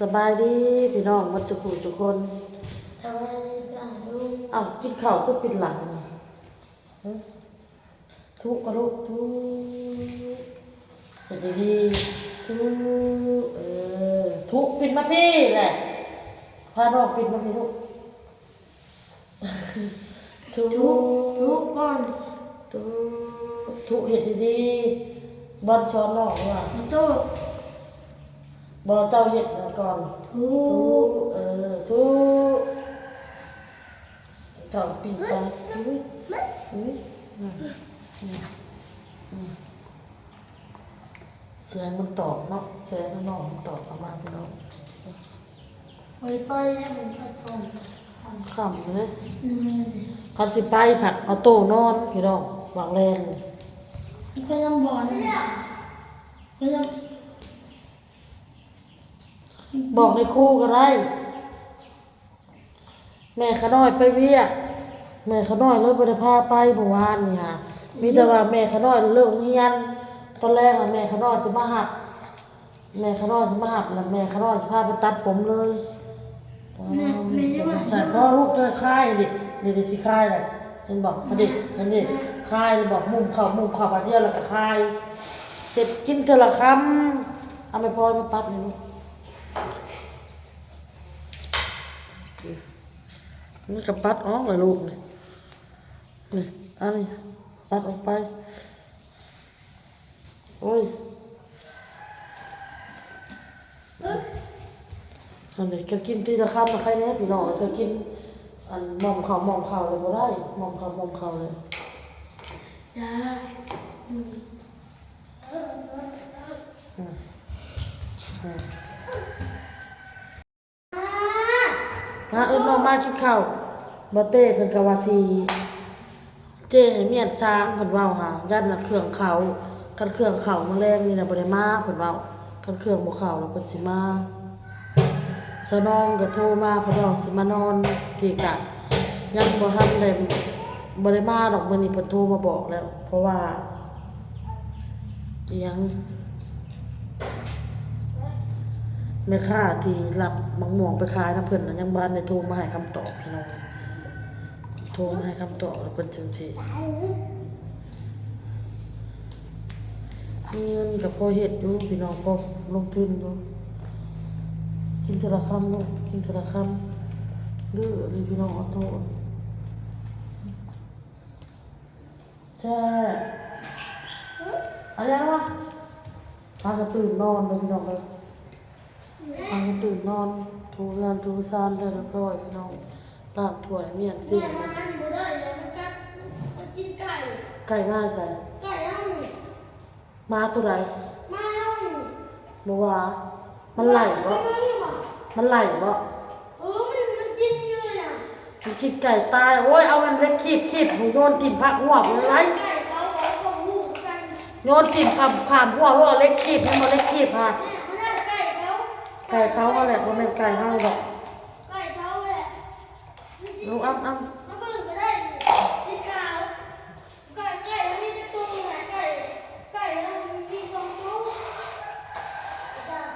สบายดีพี่น้องมัจุกุทุกคนสบายดีป่ะลูกเอ้ากินข้าวก็ปิดหลังทุกกระลูกทุกเป็นดีทุกทุกปิดมาพี่แหละพาน้องปิดมาพี่ลูกทุกก่อนทุทุกเห็ดดีบอลช้อนน้องว่ะทุกบอลเจ้าเห็ดก่อนทุทุกเจ้าปิดไปเสียงมันตอบเนาะเสียงน้องมันตอบประมาณพี่น้องไปแล้วมันก็ทนขำเลยคันสิไปผักเอาโต้นอนพี่น้องวางแรงก็ยังบอลก็ยังบอกในคู่ก็ได้แม่ขน้อยไปเวียกแม่ขน้อยเลิกไปพาไปเมื่อวานนี่ค่ะมีแต่ว่าแม่ขน้อยเลิกเรียนตอนแรกแม่ขน้อยจะมาหักแม่ขน้อยจะมาหักแล้วแม่ขน้อยจะพาไปตัดผมเลยใช่พ่อลูกจะค่ายดิเดี๋ยวสิค่ายเลยเห็นบอกเด็กเห็นดิค่ายบอกมุมเข่ามาเดียวแล้วก็ค่ายเจ็บกินเทละคำเอาไปพอมาปัดเลยลูกนี่กับปัดออกเลยลูกนี่นี่อันนี้ปัดออกไปโอ้ยอันนี้ก็กินทีละคำนะใครแน่พี่น้องก็กินอันมอมเข่าเลยบ่ได้มอมเข่าเลยจ้ามาน้องมากินข้าวบ่เต้เป็นกะว่าซีเจ้ให้เมียนช้างเพิ่นเว้าหายันน่ะเครื่องเขากันเครื่องเขามื้อแรงนี่น่ะบ่ได้มาเพิ่นเว้ากันเครื่องบ่เข้าแล้วเพิ่นสิมาสนองก็โทรมาเพิ่นว่าสิมานอนพี่กะยังบ่ทันได้บ่ได้มาดอกมื้อนี้เพิ่นโทรมาบอกแล้วเพราะว่าอิหยังแม่ค้าที่รับมะม่วงไปขายน้ำเพิ่นน่ะยังบ่ทันได้โทรมาให้คำตอบพี่น้องโทรมาให้คำตอบแล้วเพิ่นจังสิมีเงินก็พอเฮ็ดอยู่พี่น้องพอลงทุนอยู่กินเทอละคำลูกกินเทอละคำดื้อเลยพี่น้องขอโทษใช่อะไรวะพาก็ตื่นนอนเลยพี่น้องเลยพาก็ตื่นนอนถูงานถูซานได้เรียบร้อยพี่น้องล้างถ้วยเมียนสิ่งไก่มาใส่มาตัวใดบ่ว่ามันไหลบ่มันไหลบ่มันกินไก่ตายโอ้ยเอามันเล็กคีบโยนถิ่มผักหัวมันไรโยนถิ่มขามหัวรัวเล็กคีบให้มันเล็กคีบค่ะไก่เขาก็แหละบ่แม่นไก่เฮาดอกลูกอ้ำ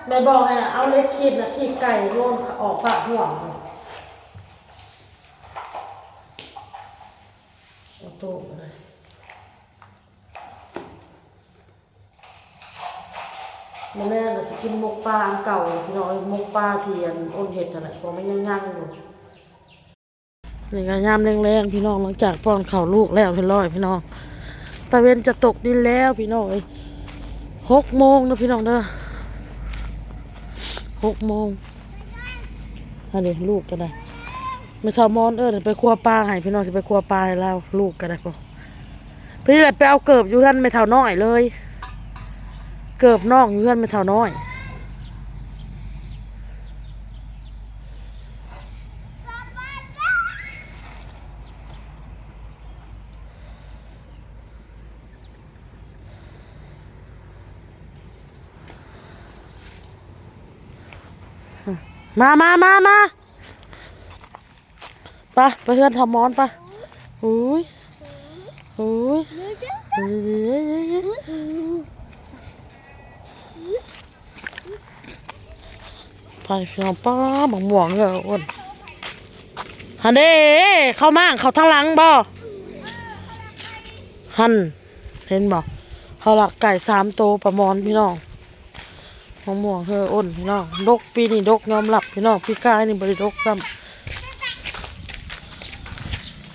แม่บอกให้เอาเล็กคีบนะคีบไก่โยนออกปากหัวเอาโต๊ะเลยมาแรกเราจะกินมกปลาอันเก่าพี่น้อยมกปลาเทียนอ้นเห็ดอะไรเพราะมันยังอยู่นี่ก็ยามแรงๆพี่น้องหลังจากป้อนข้าวลูกแล้วเรียบร้อยพี่น้องตะเวนจะตกดินแล้วพี่น้อง6 โมงนะพี่น้องเด้อ6 โมงอันนี้ลูกก็ได้ไม่ทอมอนไปครัวปลาให้พี่น้องจะไปครัวปลาให้เราลูกก็ได้ก็พี่แหละไปเอาเกิบอยู่ท่านไม่เท่าน้อยเลยเกิบน้องอยู่ท่านไม่เท่าน้อยมาไปเพื่อนทำมอนปะอุ้ย ไปพี่น้องป้าบักม่วงเด้ออ้นหันเด้เข้ามาเขาทางหลังบ่หันเห็นบ่เขาหลักไก่3 ตัวประมอนพี่น้องบักม่วงเด้ออ้นพี่น้องดกปีนี้ดกยอมรับพี่น้องพี่กายนี่บ่ได้ดกซ้ำ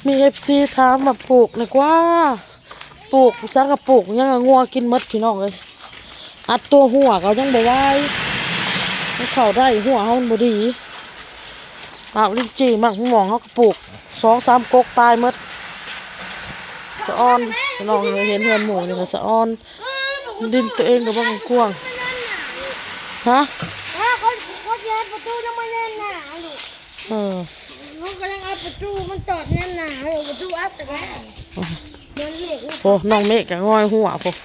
มี FC ถามมาปลูกเลยกว่าปลูกซักกะปลูกยังงัวกินหมดพี่น้องเอ้ยอัดตัวหัวเขายังบ่ไหวมันเข้าได้หัวเฮามันบ่ดีลิ้นจี่มักม่วงเฮาก็ปลูก2-3 กกตายหมดสะออนพี่น้องเลยเห็นเฮือนหมู่นี่ก็สะออนดินตัวเองก็บ่กว้างฮะเขาแย่ประตูยังไม่แน่นหนาลูกเขากำลังเอาประตูมันตอดแน่นหนาเลยประตูอัพแต่แรกมันเหล็ก โอ้น้องเมฆก็งอยหัวพวก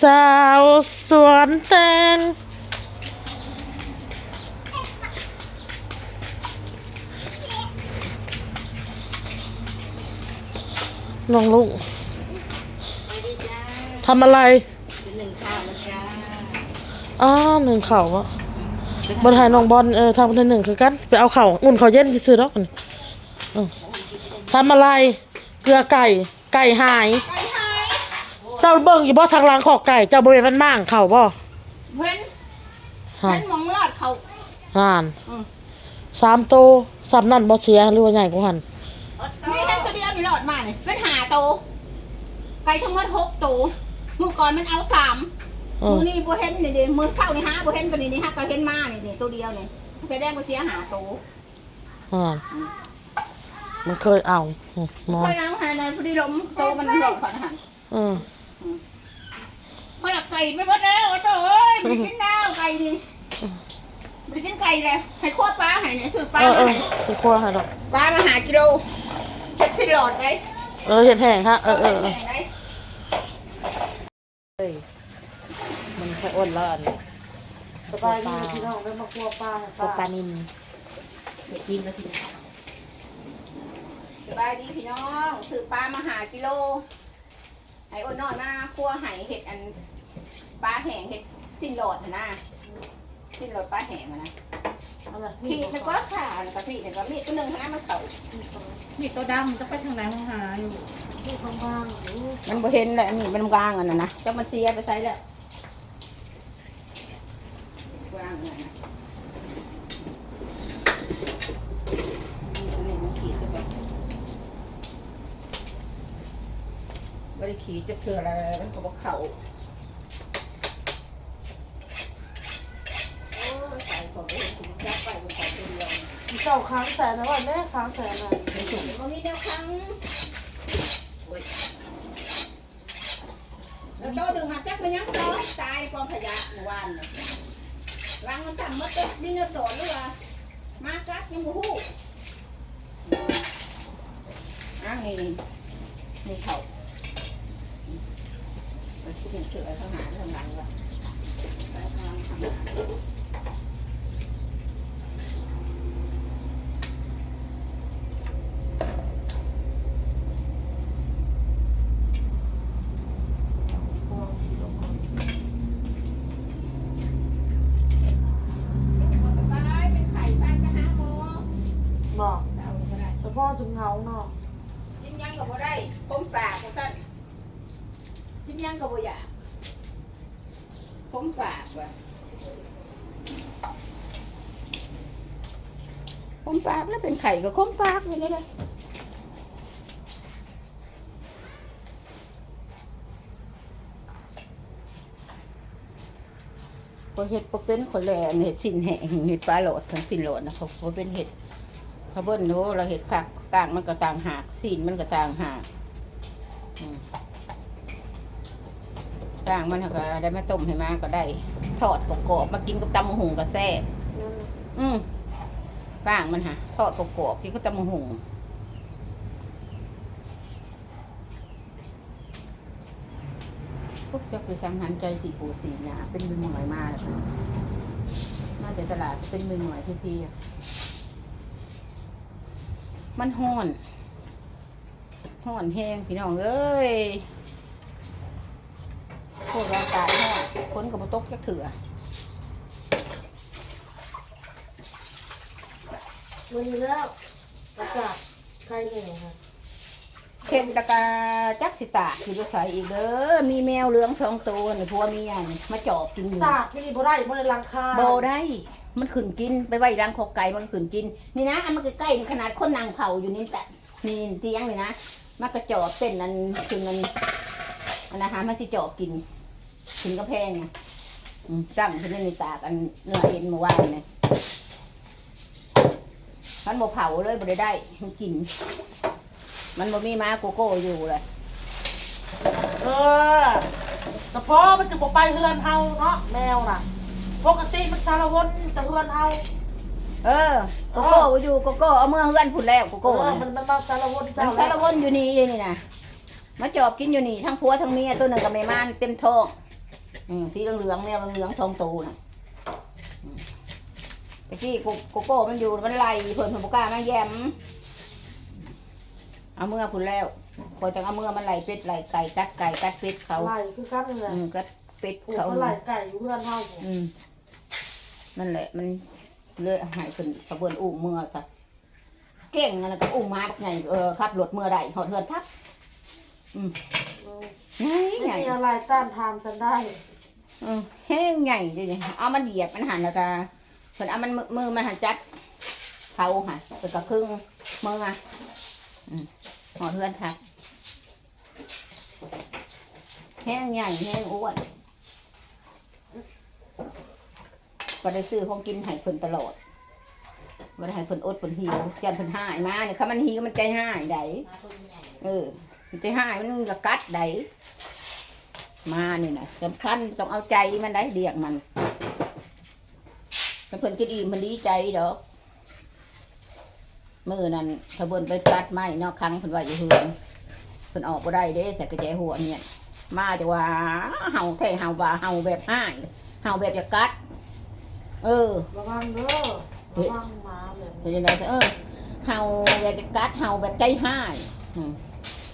สาวสวนแตงน้องลุงทำอะไรหนึ่งข่าวอะบนหายน้องบอลทำเป็นหนึ่งคือกันไปเอาเข่าอุ่นเขาเย็นซื้อแล้วกันทำอะไรเกลือไก่หายเจ้าเบิ่งอยู่บ่ทางหลังขอกไก่เจ้าบริเวณมันมั่างเข่าบ่เว้นมองลอดเขา3 ตัวซ้ำนั่นบ่เสียหรือว่าใหญ่กว่าหันนี่แค่ตัวเดียวนี่ลอดมาเนี่ยเป็น5 ตัวไก่ทั้งหมด6 ตัวมือก่อนมันเอา3มือนี่บ่เห็นนี่ดิมือเข้านี่หาบ่เห็นตัวนี้ฮะก็เห็นมานี่ตัวเดียวนี่แสดงว่าเสีย5 ตัวมันเคยเอาเคยเอาหาในพอดีล้มโตมันหลอกก่อนนะฮะพอหลับไก่ไปหมดแล้วโตเอ้ยไม่กินแล้วไก่นี่ไม่กินไก่เลยให้โคตรปลาให้เนี่ยซื้อปลาให้ให้คั่วให้ดอกปลามาหากิโลเช็ดสิหลอดได้เห็นแห้งฮะมันใส่อ้นแล้วอันนี้สบายดีพี่น้องได้มาคั่วปลาปลานิลเดี๋ยวกินแล้วทีสบายดีพี่น้องซื้อปลามาหากิโลให้อ้นน้อยมาคั่วไห่เห็ดอันปลาแห้งเห็ดสิ้นหลอดนะสิ้นหลอดปลาแห้งนะพี่มันก็ขาดกะทิเนี่ยก็มีตัวหนึ่งนะมันเข่ามีตัวดำจะไปทางไหนมองหาอยู่มันบ่เห็นแหละนี่มันกลางอันนั้นนะจะมาเสียไปใส่แล้วกลางอันนั้นนะนี่มันขีดจะแบบบริขีดจะเถื่ออะไรมันก็บอกเข่าใส่ของไปเห็นถุงยัดไปบนใส่ตัวเดียวเจ้าค้างแสนนะว่าแม่ค้างแสนนะก็มีแนวค้างแล้วโตดึงหัดจักมันยังร้อนตายกองขยะเมื่อวานเลยรังมันสั่งมัดตัวดินสอนหรือว่ามากัดยังบูฮู้นี่เข่าไปที่นี่เชื่อข้างหน้าข้างหลังละไปข้างหลังข้างหน้าบอกแต่พ่อถึงเฮาเนาะกินยังกับบ่ได้คมปากสั้นกินยังกับบ่อยากคมปากว่ะคมปากแล้วเป็นไข่ก็คมปากเลยเลยพอเห็ดพอเป็นขนแหลมเห็ดสิ้นแห้งเห็ดปลาโหลดทั้งสิ้นโหลดนะเขาเป็นเห็ดถ้าเบิ้ลโน้เราเห็ดผักต่างมันก็ต่างหากสิ้นมันก็ต่างหากต่างมันก็ได้มาต้มให้มาก็ได้ทอดกรอบๆมากินกับตำมะฮุงกับแซ่บต่างมันฮะทอดกรอบๆกินกับตำมะฮุงพวกจะไปสังหารใจสีปูสีเนี่ยเป็นมือหน่อยมาแล้วมาแต่ตลาดเป็นมือหน่อยพี่มันห้อนแห้งพี่น้องเอ้ย พวกเราตายห่อคนกับตกจักเถื่อ มือแล้วอากาศใครเหนื่อยค่ะ เข็ดตะกาจักสิตากคือจะใส่อีกเด้อมีแมวเหลือง2 ตัวนี่พัวมีอย่างมาจอบกินอยู่ ตากไม่ดีบ่ได้บ่ได้ลังคา โบได้มันขืนกินไปไว้รังขอกไก่มันขืนกินนี่นะอันมันใกล้ๆนี่ขนาดคนนางเผาอยู่นี่แต่นี่เตียงนี่นะมันกระจอบเส้นนั้นคือมันอันนะคะมันสิจอบกินถึงกระแพงไงตั้งขึ้นในตากอันเนื้อเอ็นเมื่อวานเนี่ยมันบ่เผาเลยบ่ได้มันกินมันบ่มีม้าโกโก้อยู่เลย แต่พอมันจะบ่ไปเฮือนเฮาเนาะแมวน่ะปกติมันสารวนแต่เฮือนเฮา โกโก้อยู่โกโก้เอาเมื่อเฮือนพุ่นแล้วโกโก้ มันมาสารวน มันสารวนอยู่นี่เลยนี่นะมาจอบกินอยู่นี่ทั้งผัวทั้งเมียตัวหนึ่งกับแม่ม่านเต็มท้องสีเหลืองๆเนี่ยเหลือง2 ตัวน่ะตะกี้โกโก้มันอยู่มันไล่เพิ่นบุกล้ามาแย้มเอาเมื่อพุ่นแล้วพอจังเอาเมื่อมันไล่เป็ดไล่ไก่กัดเป็ดเขา ไล่คือกันเลย กัดเป็ด เขา เขา ไล่ไก่อยู่เฮือนเฮา นั่นแหละมันเลื่อยหายขึ้นกระเบื้องอุ้มเมื่อซะเก่งอะไรก็อุ้มมาไงขับรถเมื่อใดหอดเฮือนทับใหญ่ ไม่มีอะไรต้านทานฉันได้ แห้งใหญ่ดิเอามันเหยียบมันหันแล้วก็เพิ่นเอามันมือมันหันจัดเขาหันเป็นกระครึ่งมือหอดเฮือนทับแห้งใหญ่แห้งอ้วนก็ได้ซื้อของกินให้เพิ่นตลอดบ่ได้ให้เพิ่นอดเพิ่นหิวแกมเพิ่นหายมาเนี่ยถ้ามันหิวมันใจหายได้มันใจหายมันจะกัดได้มานี่นะสำคัญต้องเอาใจมันได้เลี้ยงมันเพิ่นกินอิ่มมันดีใจดอกมื้อนั้นถ้าเพิ่นไปตัดไม้เนาะครั้งเพิ่นว่าอยู่เฮือนเพิ่นออกบ่ได้เด้ใส่กระแจหัวเนี่ยมาจะว่าเห่าแท้เห่าว่าเห่าแบบหายเห่าแบบจะกัดระวังเด้อระวังหมาเลย เห็นยังไงเห่าแบบจะกัดเห่าแบบใจหาย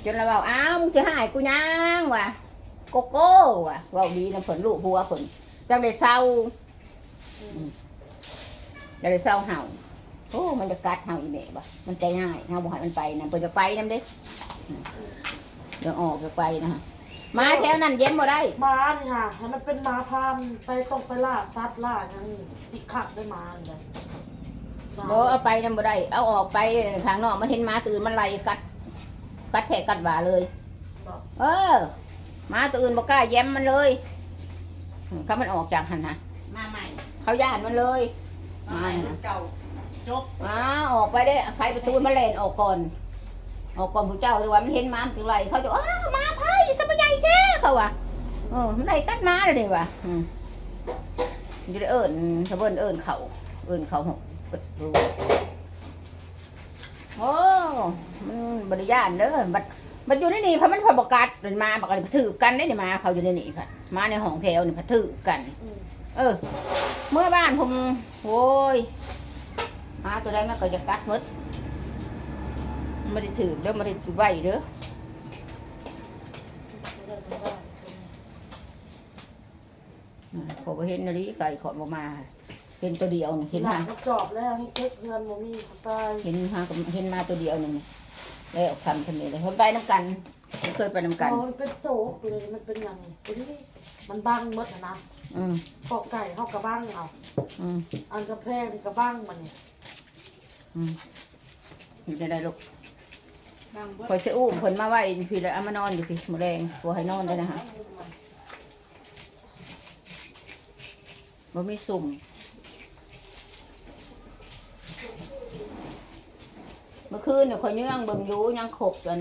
จนเราบอกอ้าวมึงจะหายกูยังวะโกโก้วะว่าดีนะผลลูกบัวผลจังได้เศร้าได้เศร้าเห่าโอ้มันจะกัดเห่าอีเมะบ่มันใจง่ายเห่าบ่ให้มันไปนะเปิดจะไปนั่นเด้เดี๋ยวออกจะไปนะฮะมาแถวนั้นเย็นบ่ได้ หมานี่ค่ะให้มันเป็นหมาพามไปต้องไปล่าสัตว์ล่าอย่างนี้ติดขัดได้หมาเลย บ่เอาไปนั่นบ่ได้เอาออกไปข้างนอกมันเห็นหมาตื่นมันไล่กัดแทะกัดหว่าเลยหมาตัวอื่นบ่กล้าแย้มมันเลยเขามันออกจากหันนะมาใหม่เขาย่านมันเลยมาเก่าจบออกไปได้ใครประตูมาเล่นออกก่อนผู้เจ้าดีว่ามันเห็นม้าถึงไรเขาจะม้าไพ่สมัยใหญ่แท้เขาว่ะมันไล่กัดม้าเลยดีว่ะจะได้ชาวบ้านเอิญเขาหกประตูโอ้มันบริยานเด้อบัดอยู่ในนี่เพราะมันพอประกาศเป็นมาบอกอะไรถือกันได้เนี่ยมาเขาอยู่ในนี่ค่ะมาในห้องแถวนี่พัถือกันเมื่อบ้านผมโอ้ยมาตัวใดมันก็จะกัดมดไม่ได้ถือเด้อไม่ได้ถือไหวเด้อขอไปเห็นอะไรไก่ขอมาเห็นตัวเดียวนี่เห็น ห มา ลังจอบแล้วให้เก็บเงินบ่มีตาย เห็นมาตัวเดียวนี่แล้วทำคนนี้เลยคนไปน้ำกันเคยไปน้ำกัน มันเป็นโศกเลยมันเป็นอย่างนี้มันบังมดนะปอกไก่เข้ากระบังเอาอันกระแพงกระบังมันนี่จะได้ลูกคอยเสอุ้มคนมาไหวพี่แล้วเอามานอนอยู่พี่หมดแรงกลัวให้นอนได้นะฮะมันมีสุ่มเมื่อคืนเนี่ยคอยเนื่องเบิ่งยูยังขบจน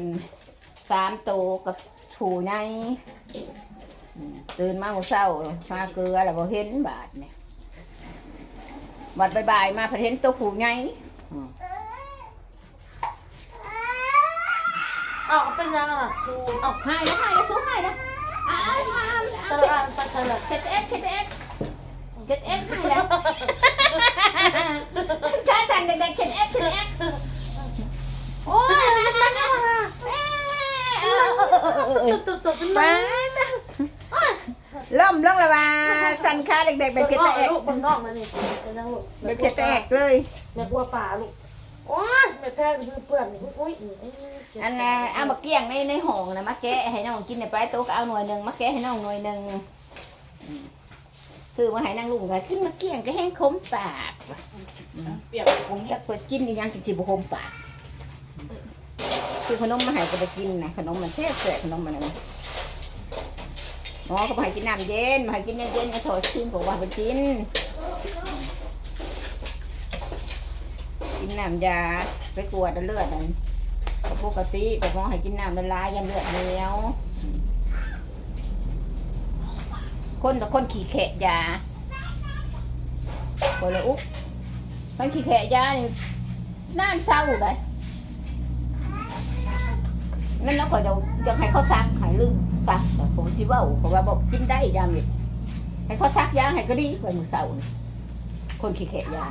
3 โตกับถูไงตื่นมาเมื่อเช้ามาเกลือแล้วพอเห็นบาทเนี่ยบัดบ่ายมาพอเห็นตัวผูไงเป็นยังอ่ะเอาให้ทุกให้นะตลาดไปตลาดเอ็กให้แล้วใช้สั่งเด็กๆเอ็กโอ้ยตุ๊บเป็นมา ล่มลงและว่าสันค้าเด็กๆเป็นเกล็ดแตก ลูกเบิ่งนอกมานี่เป็นยังลูก เป็นเกล็ดแตกเลย แม่กลัวป่าลูกโอ๊ยแม่แพ้คือเพื่อนอุ้ย อันน่ะเอามาเกี้ยงในห้องนะมาแกะให้น้องกินเนี่ยไปโต๊ะก็เอาหน่วยหนึ่งมาแกะให้น้องหน่วยหนึ่งซื้อมาให้นางลุงก็กินมาเกี้ยงก็แห้งคมปากเปรี้ยวคมแล้วเปิดกินอีหยังจิบคมปากคือขนมมาให้ก็ไปกินนะขนมมันแซ่บขนมมันนะอ๋อเขาให้กินน้ำเย็นมาให้กินเย็นๆก็ถอดชิ้นของว่าเป็นชิ้นกินน้ำยาไปกวดเลือดนั่นปกติแต่พอให้กินน้ำละลายยันเลือดเหนียวคนขี่แขะยาก็เลยอุ๊บคนขี่แขะยานี่น่าเศร้าเลยนั่นแล้วก็จะให้เขาซักให้ลืมซักแต่ผมคิดว่าเขาว่าบอกกินได้ยามนี่ให้เขาซักยาให้ก็ดีไปมือเศร้าคนขี่แขะยา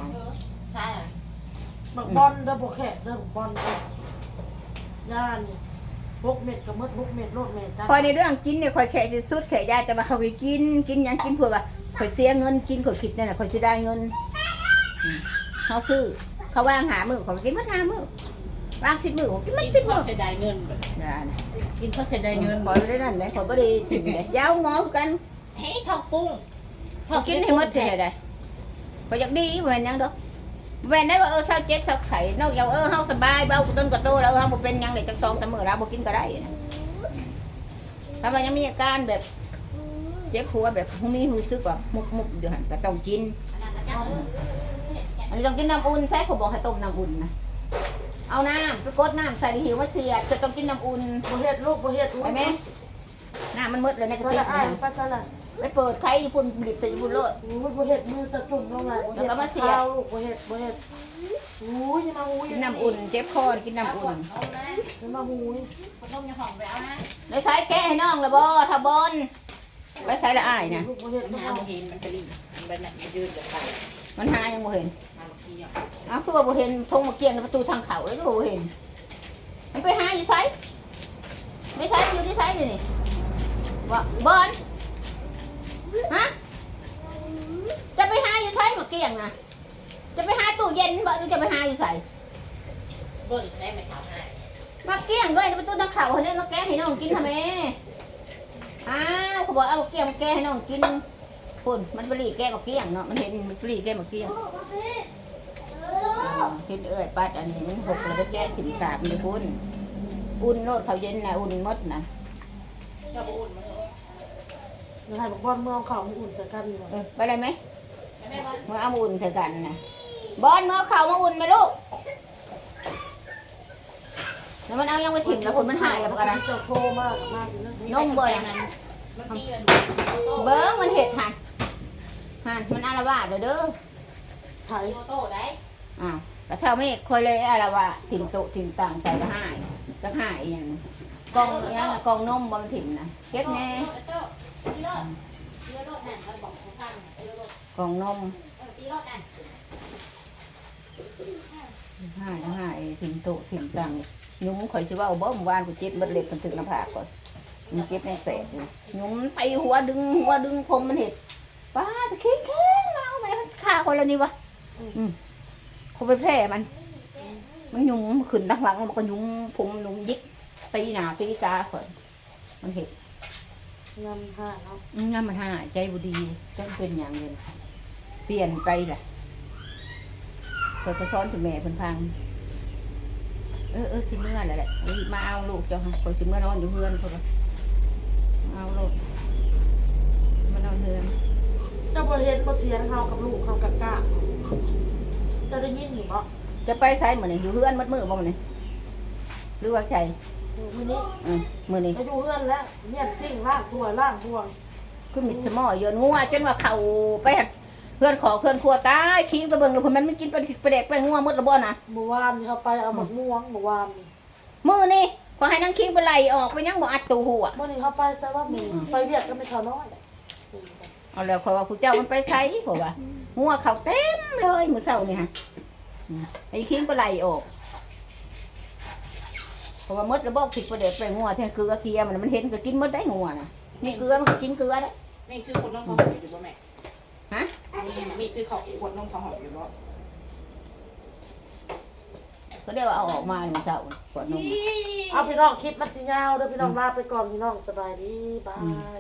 บักบอลเด้อบ่แขกเด้อบักบอลย่าน6 เม็ดก็หมด6 เม็ดโลดเม็ดจ้ะ คอยในเรื่องกินเนี่ยคอยแขกที่สุดแขกยาแต่ว่าเขากินหยังกินเพื่อว่าคอยเสียเงินกินคอยคิดเนี่ยนะคอยเสียได้เงินเขาซื้อเขาว่างหามือเขากินมัดหามือว่าง10 มื้อเขากินมัด10 มื้อ เสียดายเงินแบบ นะ กินเพราะเสียดายเงิน คอยได้นั่นเลยคอยบ่ได้ถิ่มเลยยาวงอกัน เฮ้ยทองปุ้ง เขากินให้หมดเลยได้คอยอยากดีเหมือนยังดอกแม่ได้ว่าเศร้าเจ็บเศร้าไข่นอกจากเฮาสบายเบาต้นกระโตแล้วเฮาบ่เป็นยังได้จัง2 3 มื้อแล้วบ่กินก็ได้นะถ้าว่ายังมีอาการแบบเจ็บหัวแบบมีรู้สึกว่ามุกอยู่หั่นก็ต้องกินอันนี้ต้องกินน้ำอุ่นใส่เขาบอกให้ต้มน้ำอุ่นนะเอาน้ำไปกดน้ำใส่หิวมาเสียจะต้องกินน้ำอุ่น บ่เฮ็ดลูกบ่เฮ็ด ไปไหมน้ำมันมืดเลยในกระ ก็ ติ ละ ก อ้าย นะ ไปซะละ ไปเปิดไข่ญี่ปุ่นดิบใส่ญี่ปุ่นโลด โอ้ยบ่เฮ็ดมือตะตุ่มลงมาบ่เฮ็ดข้าวลูกบ่เฮ็ดอุ้ยอย่ามาอุ้ย กินน้ำอุ่นเจ็บคอกินน้ำอุ่น อย่ามาอุ้ย ต้มยาหอมไปเอานะ เลยใส่แกะให้น้องละบ่ถ้าบอลไปใส่ละอ้ายนะ ลูกบ่เฮ็ด มัน บ่ หา เอา บ่เห็นมันกระดิ่งมันแบบยืดกับไป มันหายังบ่เห็น มันเที่ยว อ้าวคือว่าบ่เห็นทงมาเกียงในประตูทางเขาเลยก็บ่เห็นมันไปหาอยู่ไสไม่ใช่อยู่ที่ไสนี่ว่าบอลฮะจะไปหาอยู่ไสมาเกียงนะจะไปหาตู้เย็นบ่หรือจะไปหาอยู่ไส เบิ้ลได้ไหมครับให้ มาเกี้ยงด้วยในประตูทางเขาเนี่ยมาแก้ให้น้องกินทำไมอ้าวเขาบอกเอาเกี้ยงมาแก้ให้น้องกินคุณมันปรีแก้มาเกี้ยงเนาะมันเห็นมันปรีแก้มาเกี้ยงเห็นปัดอันนี้มันหกแล้วก็แก้ถิ่นตาบมันคุณอุ่นโนดเขาเย็นนะอุ่นมดนะ ชอบอุ่นมั้ย อย่าให้บักบอลเมืองเขาอุ่นใส่กันอยู่ ไปเลยไหม แม่บ้าน เมื่อเอามาอุ่นใส่กันนะบอลเมื่อเขามาอุ่นไหมลูกแล้วมันเอายังไปถิ่มแล้วคนมันหายแล้วปะกันนะ เจ้าโทรมากอยู่นั่น นมเบิ่ง มันตีกัน เบิ้งมันเห็ดหันมันอาละวาดเด้อ ไผ โตได้ อ้าวแต่เท่าไม่เคยเลยอะไรวะถิ่นโตถิ่นต่างใส่ก็หายก็หายอย่างกองอย่างกองนมบนถิ่นนะเก็บแน่ ตีรอดตีรอดแน่นเราบอกเขาฟังตีรอด กองนม ตีรอดแน่น หายถิ่นโตถิ่นต่างยุ้มข่อยชิว่าบ่มวานกูเจ็บเบ็ดเล็บมันถึงหน้าผากก่อนมันเจ็บในเศษยุ้มไปหัวดึงผมมันเห็ดป้าจะเค้งเอาแม่ฆ่าคนละนี่วะเขาไปแพร่มันยุ้มขึ้นด้านหลังมันก็ยุ้มผมยุ้มยิกตีหนาตีตาก่อนมันเห็ด งามหาเนาะ งามมันหายใจบุดีจังเป็นอย่างเงี้ยเปลี่ยนไปแหละเคยก็ซ้อนถึงแม่เพิ่นพังสิเมื่อแหละมาเอาลูกเจ้าค่ะคนสิเมื่อนอนอยู่เฮือนเขาก็เอาลูกมานอนเฮือน เจ้าบ่เฮ็ดบ่เสียงเฮากับลูกเฮากะกะเจ้าได้ยินอยู่บ่ จะไปใช้เหมือนอยู่เฮือนมัดมือบ่มันนี่หรือว่าใช่ มื้อนี้ มือนี่ ไปอยู่เฮือนแล้วเนี่ยซิ่งล้างถ้วยล้างพวง คือมิดสมอเยอะงัวจนว่าเขาไปเพื่อนขอเพื่อนครัวตายขี้กระเบื้องเลยคนมันกินไปเด็กไปงัวมดละบ่นะ เมื่อวานนี่เขาไปเอาหมกม่วงเมื่อวานนี่ มือนี่ขอให้นั่งคิงไปไล่ออกไปยังบ่อัดตูหัว เมื่อนี้เขาไปซะว่ามีไปเรียกก็ไม่เท่าน้อย เอาแล้วขอยว่าผู้เจ้ามันไปใช้เพราะว่างัวเขาเต็มเลยมื้อเช้านี่ฮะไอ้คิงไปไล่ออกเพราะว่ามดระบอกผิดประเด็กไปงัวแทนเกลือเกียมันเห็นก็กินมดได้งัวน่ะนี่เกลือมันก็กินเกลือได้ นี่คือคนน้องเขาหอมอยู่บ่แม่ ฮะ นี่คือเขาคนน้องเขาหอมอยู่บ่ ก็เดี๋ยวเอาออกมาเนี่ยเจ้าขวดนม เอาพี่น้องคลิปมันสิยาวเด้อพี่น้องลาไปก่อนพี่น้องสบายดีบาย